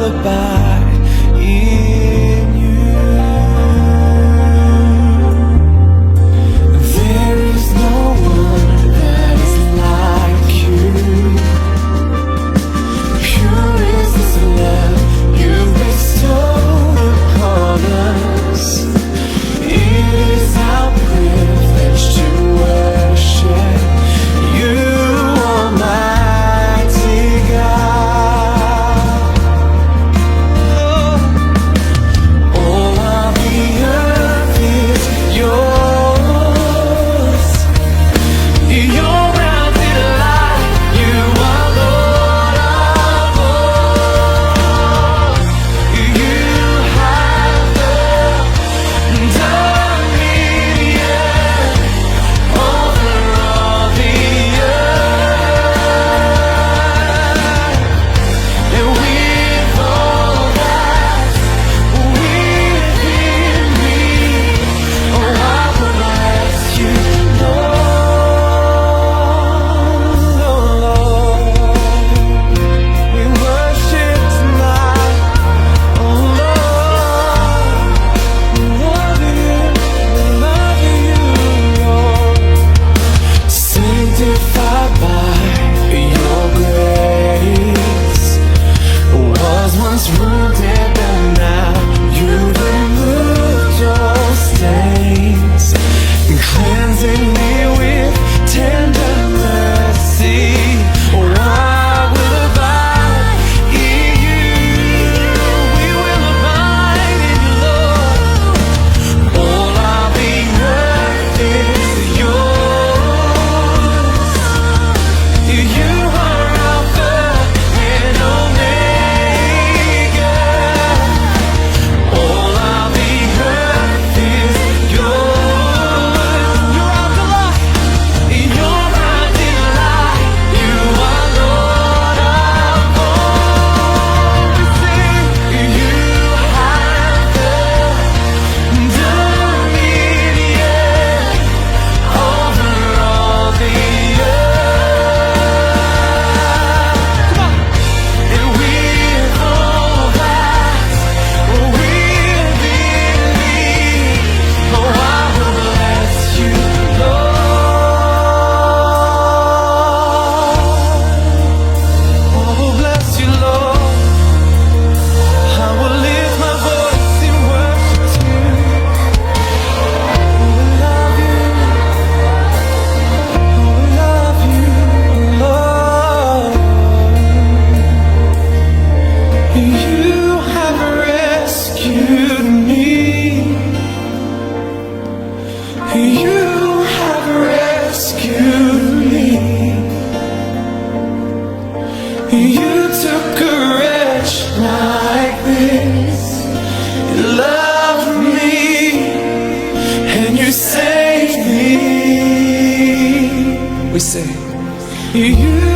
will abide in you. There is no one that is like you. Pure is this love you bestowed upon us. It is our privilege to worship you, Almighty God. All of the earth is yours. Your mountain light, you are Lord of all. You have the dominion over all the earth. And with all that's within me, oh, I will bless you, Lord. We worship tonight, oh Lord. We love you, Lord. Sanctified by your grace, was once wounded, but now you've removed your stains, cleansing me with tender mercy. Oh, I will abide in you. We will abide in you, Lord. All of the earth is yours. You are Alpha and Omega. All of the earth is yours. You're our delight. You're our delight. You are Lord of all. We sing. You have the dominion over all the earth. Come on. And with all that's within me, oh, I will bless you, Lord. I will bless you, Lord. I will lift my voice in worship to you. I will love you. I will love you, Lord. You have rescued me. You have rescued me. You took a wretch like this. You loved me and you saved me. We say, you